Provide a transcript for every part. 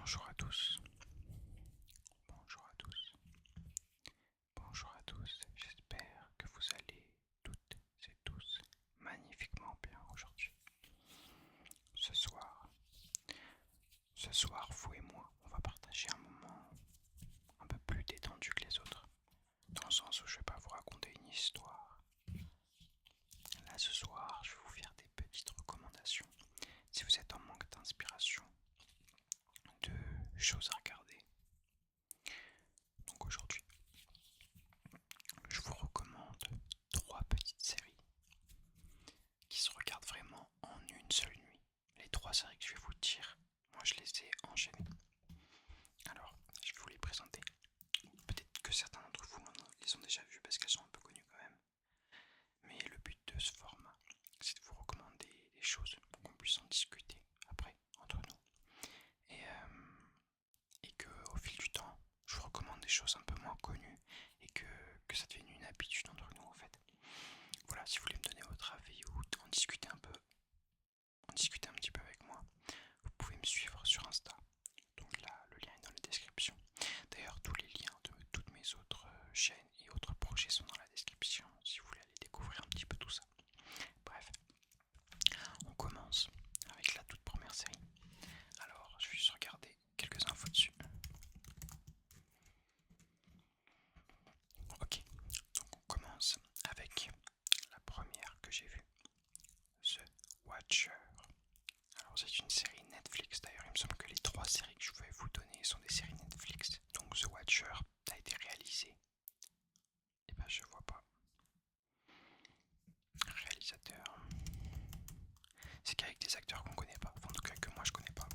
Bonjour à tous, bonjour à tous, bonjour à tous, j'espère que vous allez toutes et tous magnifiquement bien aujourd'hui. Ce soir, vous et moi, on va partager un moment un peu plus détendu que les autres, dans le sens où je vais pas vous raconter une histoire. Là ce soir, je vais vous faire des petites recommandations. Si vous êtes en manque d'inspiration, de choses à regarder. Donc aujourd'hui, je vous recommande 3 petites séries qui se regardent vraiment en une seule nuit. Les 3 séries que je vais vous dire, moi je les ai enchaînées. Alors, je vais vous les présenter. Peut-être que certains d'entre vous les ont déjà vues parce qu'elles sont un peu connues quand même. Mais le but de ce format, c'est de vous recommander des choses pour qu'on puisse en discuter après, entre nous. Et que au fil du temps, je vous recommande des choses un peu moins connues et que ça devienne une habitude entre nous en fait. Voilà, si vous voulez me donner votre avis ou en discuter un petit peu avec moi, vous pouvez me suivre sur Insta. Donc là, le lien est dans la description. D'ailleurs, tous les liens de toutes mes autres chaînes et autres projets sont dans la description si vous voulez aller découvrir un petit peu tout ça. Bref, on commence avec la toute première série. Alors, je vais juste regarder quelques infos dessus. Ok, donc on commence avec la première que j'ai vue, The Watcher. Alors c'est une série Netflix, d'ailleurs il me semble que les 3 séries que je vais vous donner sont des séries Netflix. Donc The Watcher a été réalisé, et ben je vois pas. Réalisateur, c'est qu'avec des acteurs qu'on connaît pas, enfin en tout cas que moi je connais pas.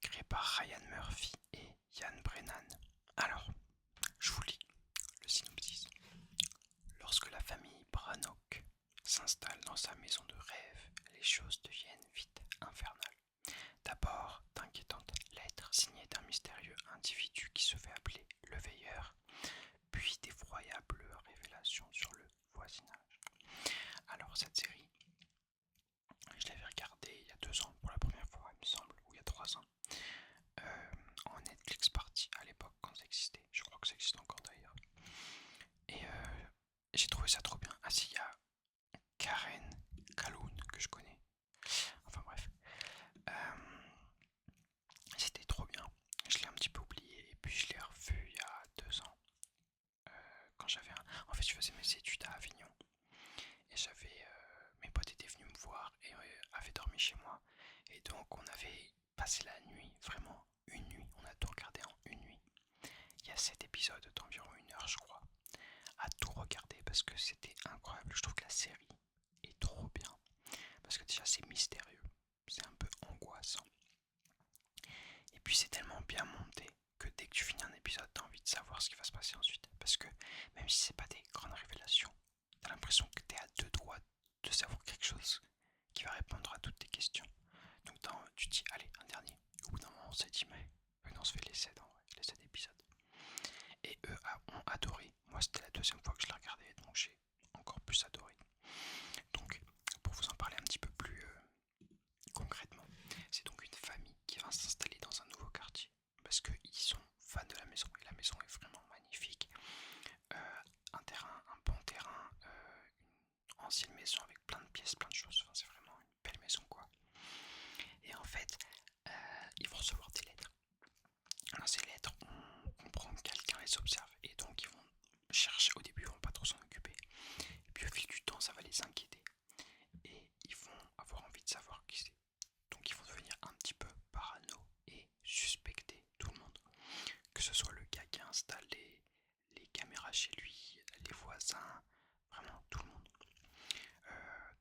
Créé par Ryan Murphy et Ian Brennan. Alors, je vous lis le synopsis. Lorsque la famille Brannock s'installe dans sa maison de rêve, les choses deviennent vite infernales. D'abord, d'inquiétantes lettres signées d'un mystérieux individu qui se fait appeler le Veilleur, puis d'effroyables révélations sur le voisinage. Alors cette série, je l'avais regardée il y a 2 ans pour la première fois, il me semble, ou il y a 3 ans, en Netflix party à l'époque quand ça existait. Je crois que ça existe encore d'ailleurs. Et j'ai trouvé ça trop bien. Ah si, il y a Karen Calhoun que je connais. Enfin bref. C'était trop bien. Je l'ai un petit peu oublié et puis je l'ai revu il y a 2 ans. Quand j'avais un... En fait, je faisais mes études à Avignon et j'avais... mes potes étaient venus me voir et avaient dormi chez moi. Et donc on avait passé la nuit, vraiment une nuit. On a tout regardé en une nuit. Il y a 7 épisodes d'environ 1 heure, je crois, à tout regarder parce que c'était incroyable. Je trouve que la série est trop bien parce que déjà c'est mystérieux, c'est un peu angoissant. Et puis c'est tellement bien monté que dès que tu finis un épisode, t'as envie de savoir ce qui va se passer ensuite. Parce que même si c'est pas des grandes révélations, t'as l'impression que t'es à 2 doigts de savoir quelque chose qui va répondre à toutes tes questions. Donc tu te dis, allez, un dernier. Au bout d'un moment, on s'est dit, mais on se fait les 7 en vrai, les 7 épisodes. Et eux ont adoré. Moi, c'était la 2e fois que je la regardais, donc j'ai encore plus adoré. Donc, pour vous en parler un petit peu plus concrètement, c'est donc une famille qui va s'installer dans un nouveau quartier parce qu'ils sont fans de la maison et la maison est vraiment magnifique. Un terrain, un bon terrain, une ancienne maison avec plein de pièces, plein de choses. Enfin, c'est vraiment une belle maison quoi. Et en fait, ils vont recevoir des lettres. Alors ces lettres, on comprend que quelqu'un les observe et donc ils vont chercher. Au début, ils vont pas trop s'en occuper. Et puis au fil du temps, ça va les inquiéter et ils vont avoir envie de savoir qui c'est. Donc ils vont devenir un petit peu parano et suspecter tout le monde. Que ce soit le gars qui installe les caméras chez lui, les voisins, vraiment tout le monde.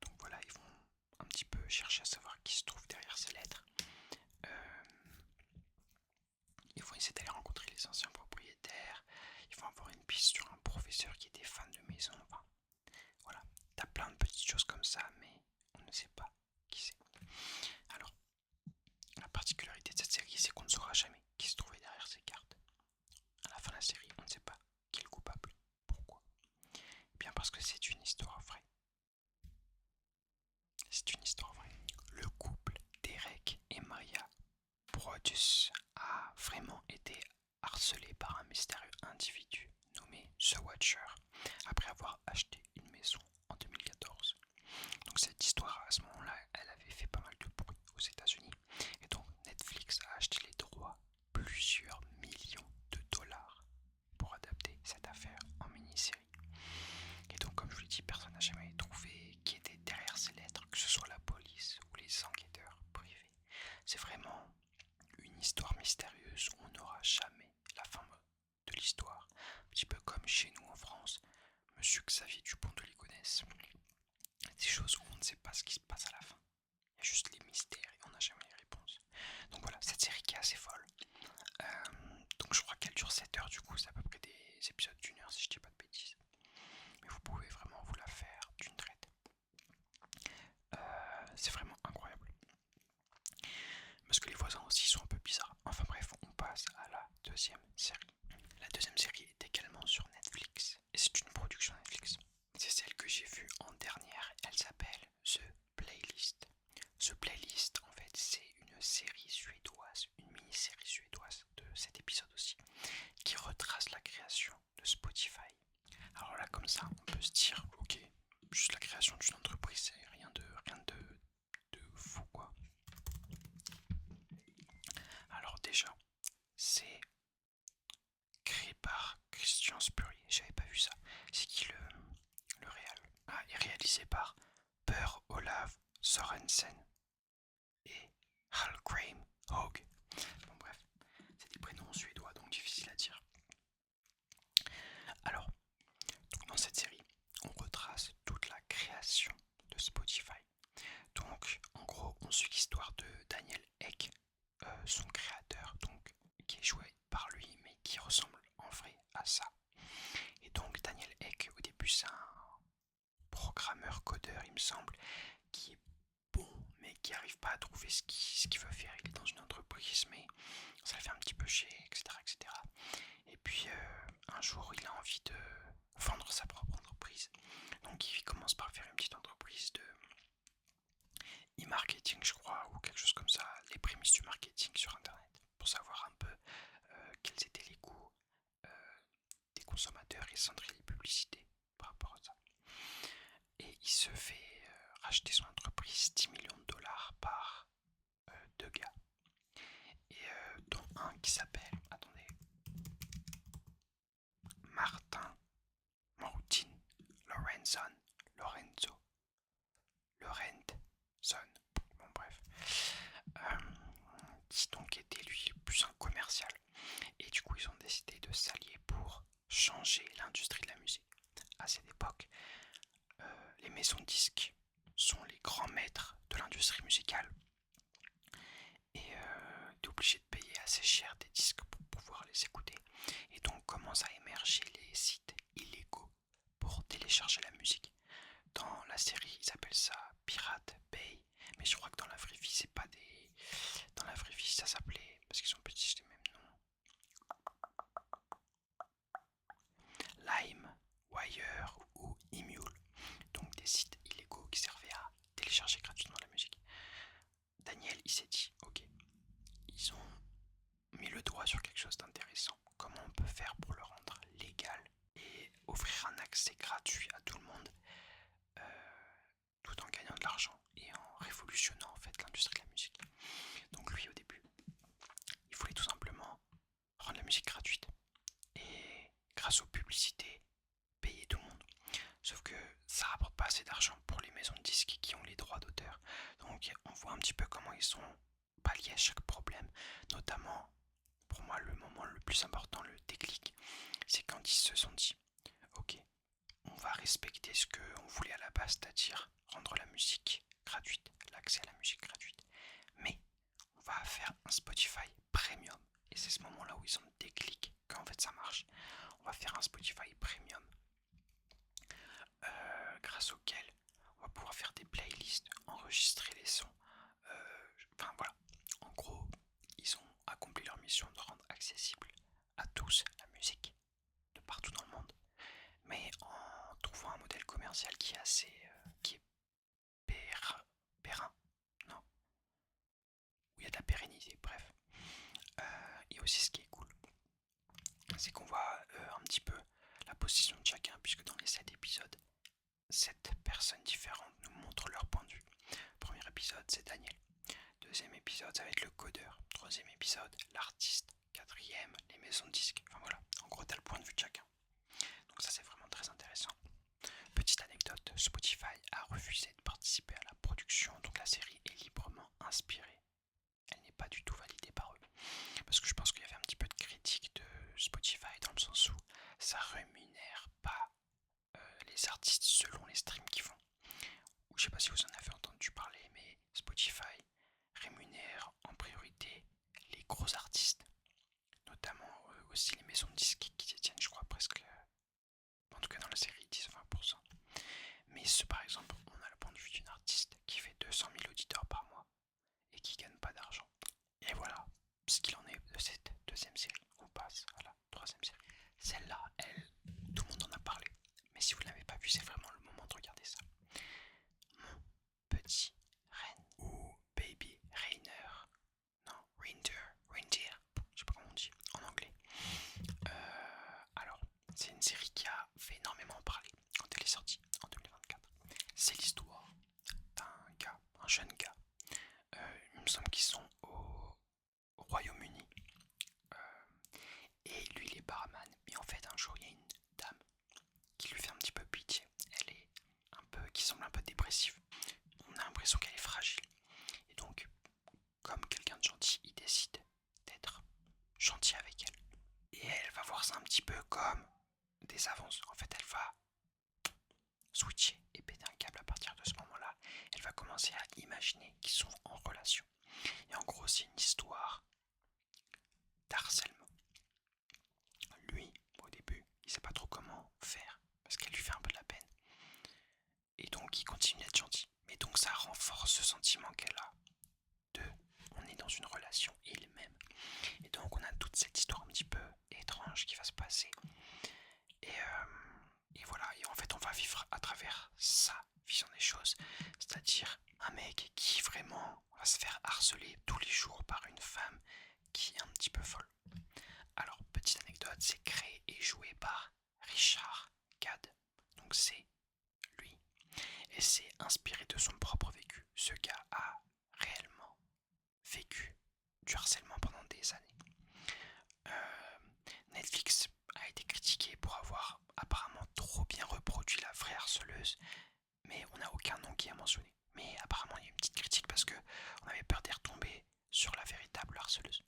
Donc voilà, ils vont un petit peu chercher à savoir qui se trouve derrière ces lettres. Ils vont essayer d'aller rencontrer les anciens propriétaires. Ils vont avoir une piste sur un professeur qui était fan de maison. Enfin, voilà, t'as plein de petites choses comme ça, mais on ne sait pas qui c'est. Alors, la particularité de cette série, c'est qu'on ne saura jamais qui se trouvait derrière ces cartes. À la fin de la série, on ne sait pas qui est le coupable. Pourquoi? Bien parce que c'est une histoire vraie. C'est une histoire vraie. Le couple Derek et Maria Brodus a vraiment été harcelé par un mystérieux individu nommé The Watcher après avoir acheté une maison en 2014. Donc cette histoire à ce moment-là, elle avait fait pas mal de bruit aux États-Unis et donc Netflix a acheté les droits plusieurs millions de dollars pour adapter cette affaire en mini-série. Et donc comme je vous l'ai dit, personne n'a jamais trouvé qui était derrière ces lettres, que ce soit la police ou les enquêteurs privés. C'est vraiment une histoire mystérieuse où on n'aura jamais la fin de l'histoire. Un petit peu comme chez nous en France, Monsieur Xavier Dupont de Ligonnès. Des choses où on ne sait pas ce qui se passe à la fin. Il y a juste les mystères et on n'a jamais les réponses. Donc voilà, cette série qui est assez folle. Donc je crois qu'elle dure 7 heures, du coup c'est à peu près des épisodes d'1 heure si je dis pas de bêtises. Mais vous pouvez vraiment vous la faire d'une traite. C'est vraiment incroyable. Parce que les voisins aussi sont un peu bizarres. Enfin bref, on passe à la deuxième série. La deuxième série est également sur Netflix et c'est une production Netflix. C'est celle que j'ai vue en dernière, elle s'appelle The Playlist. The Playlist, en fait, c'est une série suédoise, une mini-série suédoise de 7 épisodes aussi, qui retrace la création de Spotify. Alors là, comme ça, on peut se dire, ok, juste la création d'une entreprise, c'est rien de fou, quoi. Alors déjà, c'est créé par Christian Spurrier, j'avais pas vu ça. C'est qui le réal? Ah, et réalisé par Per Olav Sorensen et Hallgrim Haug. Bon bref, c'est des prénoms suédois donc difficiles à dire. Alors, donc dans cette série, on retrace toute la création de Spotify. Donc en gros, on suit l'histoire de Daniel Ek, son créateur, donc qui est joué par lui mais qui ressemble en vrai à ça. Et donc Daniel Ek, au début c'est un programmeur codeur il me semble, qui est bon mais qui n'arrive pas à trouver ce qu'il veut faire. Il est dans une entreprise mais ça le fait un petit peu chier, etc. etc. Et puis un jour il a envie de vendre sa propre entreprise. Donc il commence par faire une petite entreprise de e-marketing je crois, ou quelque chose comme ça, les prémices du marketing sur internet, pour savoir un peu quels étaient les coûts des consommateurs et centrer les publicités par rapport à ça. Et il se fait racheter son entreprise 10 millions de dollars par deux gars. Et dont un qui s'appelle, attendez, Martin Lorenzo. Bon bref. Qui donc était lui plus un commercial. Et du coup ils ont décidé de s'allier pour changer l'industrie de la musique. À cette époque, les maisons de disques sont les grands maîtres de l'industrie musicale. Et t'es obligé de payer assez cher des disques pour pouvoir les écouter. Et donc commencent à émerger les sites illégaux pour télécharger la musique. Dans la série, ils appellent ça Pirate Bay, mais je crois que dans la vraie vie, c'est pas des. Dans la vraie vie, ça s'appelait, parce qu'ils sont petits, les mêmes noms. Lime, Wire ou Emule. Donc des sites illégaux qui servaient à télécharger gratuitement la musique. Daniel, il s'est dit, ok, ils ont mis le doigt sur quelque chose d'intéressant. Comment on peut faire pour le rendre légal et offrir un accès gratuit à tout le monde, tout en gagnant de l'argent et en révolutionnant en fait l'industrie de la musique. Donc lui au début, il voulait tout simplement rendre la musique gratuite et grâce aux publicités payer tout le monde. Sauf que ça rapporte pas assez d'argent pour les maisons de disques qui ont les droits d'auteur. Donc on voit un petit peu comment ils sont palliés à chaque problème, notamment pour moi le moment le plus important, le déclic, c'est quand ils se sont dit ok, on va respecter ce qu'on voulait à la base, c'est-à-dire rendre la musique gratuite, l'accès à la musique gratuite, mais on va faire un Spotify Premium. Et c'est ce moment là où ils ont le déclic qu'en fait ça marche. On va faire un Spotify Premium grâce auquel on va pouvoir faire des playlists, enregistrer les sons. Enfin voilà, en gros, ils ont accompli leur mission de rendre accessible à tous la musique de partout dans le monde, mais en trouvant un modèle commercial qui est assez, qui est périn, non, où il y a de la pérennité, bref. Et aussi aussi, ce qui est cool, c'est qu'on voit un petit peu la position de chacun, puisque dans les 7 épisodes, 7 personnes différentes nous montrent leur point de vue. Premier épisode, c'est Daniel. Deuxième épisode, ça va être le codeur. Troisième épisode, l'artiste. Quatrième, les maisons de disques. Enfin voilà, en gros, t'as le point de vue de chacun. Donc ça, c'est vraiment très intéressant. Petite anecdote, Spotify a refusé de participer à la production, donc la série est librement inspirée. Elle n'est pas du tout validée par eux. Parce que je pense qu'il y avait un petit peu de critique de Spotify dans le sens où ça rémunère pas les artistes selon les streams qu'ils font. Ou je sais pas si vous en avez entendu parler, mais Spotify rémunère en priorité les gros artistes, notamment aussi les maisons de disques qui détiennent, je crois, presque, en tout cas dans la série, 10-20%. Mais par exemple, on a le point de vue d'une artiste qui fait 200 000 auditeurs par mois et qui gagne pas d'argent. Et voilà ce qu'il en est de cette deuxième série. On passe à la troisième série. Celle-là, tout le monde en a parlé. Mais si vous ne l'avez pas vue, c'est vraiment le moment de regarder ça. Mon petit Ren ou Baby Rainer. Non, Reindeer, je sais pas comment on dit en anglais. Alors, c'est une série qui a fait énormément parler quand elle est sortie en 2024. C'est l'histoire d'un gars, un jeune gars. Il me semble qu'ils sont au Royaume-Uni. Et lui, il est barman. Et en fait, un jour, il y a une dame qui lui fait un petit peu pitié. Elle est un peu, qui semble un peu dépressive. On a l'impression qu'elle est fragile. Et donc, comme quelqu'un de gentil, il décide d'être gentil avec elle. Et elle va voir ça un petit peu comme des avances. En fait, elle va switcher et péter un câble à partir de ce moment-là. Elle va commencer à imaginer qu'ils sont en relation. Et en gros, c'est une histoire d'harcèlement. Lui, au début, il sait pas trop comment faire parce qu'elle lui fait un peu de la peine. Et donc, il continue d'être gentil. Mais donc, ça renforce ce sentiment qu'elle a de on est dans une relation et il m'aime. Et donc, on a toute cette histoire un petit peu étrange qui va se passer. Et voilà, et en fait on va vivre à travers sa vision des choses, c'est-à-dire un mec qui vraiment va se faire harceler tous les jours par une femme qui est un petit peu folle. Alors, petite anecdote, c'est créé et joué par Richard Gad, donc c'est lui, et c'est inspiré de son propre vécu. Ce gars a réellement vécu du harcèlement pendant des années. Netflix a été critiqué pour avoir apparemment trop bien reproduit la vraie harceleuse, mais on n'a aucun nom qui est mentionné. Mais apparemment il y a une petite critique parce que on avait peur d'y retomber sur la véritable harceleuse.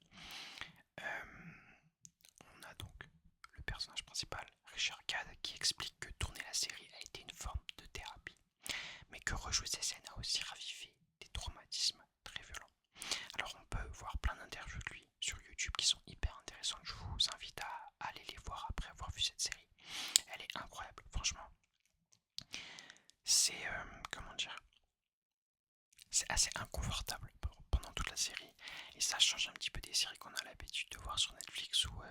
On a donc le personnage principal, Richard Gad, qui explique que tourner la série a été une forme de thérapie, mais que rejouer ces scènes a aussi ravivé des traumatismes très violents. Alors on peut voir plein d'interviews de lui sur YouTube qui sont hyper intéressantes. Je vous invite à aller les voir après avoir vu cette série. Elle est incroyable, franchement. C'est comment dire, c'est assez inconfortable pendant toute la série. Et ça change un petit peu des séries qu'on a l'habitude de voir sur Netflix où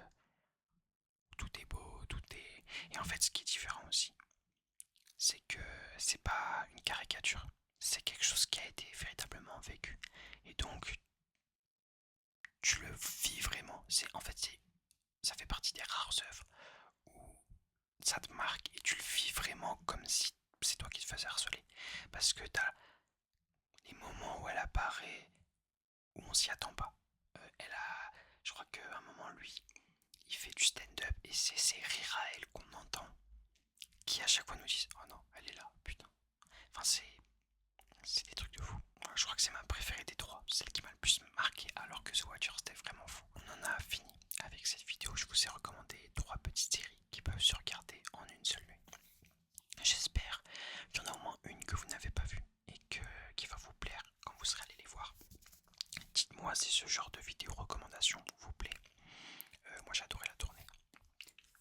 tout est beau, tout est... Et en fait ce qui est différent aussi, c'est que c'est pas une caricature. C'est quelque chose qui a été véritablement vécu. Et donc tu le vis vraiment. Ça fait partie des rares œuvres où ça te marque et tu le vis vraiment comme si c'est toi qui te faisais harceler. Parce que t'as les moments où elle apparaît, où on s'y attend pas. Je crois qu'à un moment, lui, il fait du stand-up et c'est ses rires à elle qu'on entend qui à chaque fois nous disent oh non, elle est là, putain. Enfin, c'est des trucs de fou. Je crois que c'est ma préférée des trois, celle qui m'a le plus marqué, alors que The Watcher c'était vraiment fou. On en a fini avec cette vidéo. Je vous ai recommandé 3 petites séries qui peuvent se regarder en une seule nuit. J'espère qu'il y en a au moins une que vous n'avez pas vue et qui va vous plaire quand vous serez allé les voir. Dites-moi si ce genre de vidéo recommandation vous plaît. Moi j'adorais la tourner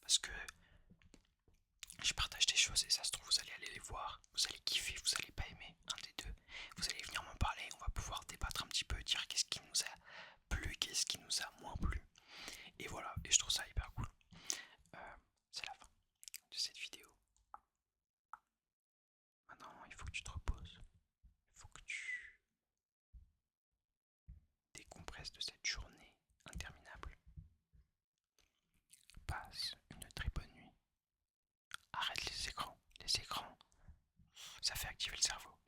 parce que je partage des choses et ça se trouve vous allez aller les voir, vous allez kiffer, vous allez pas aimer un des deux, vous allez venir m'en parler, on va pouvoir débattre un petit peu, dire qu'est-ce qui nous a plu, qu'est-ce qui nous a moins plu, et voilà, et je trouve ça hyper cool. C'est la fin de cette vidéo. Maintenant il faut que tu te reposes, il faut que tu décompresses de cette journée interminable. activer le cerveau.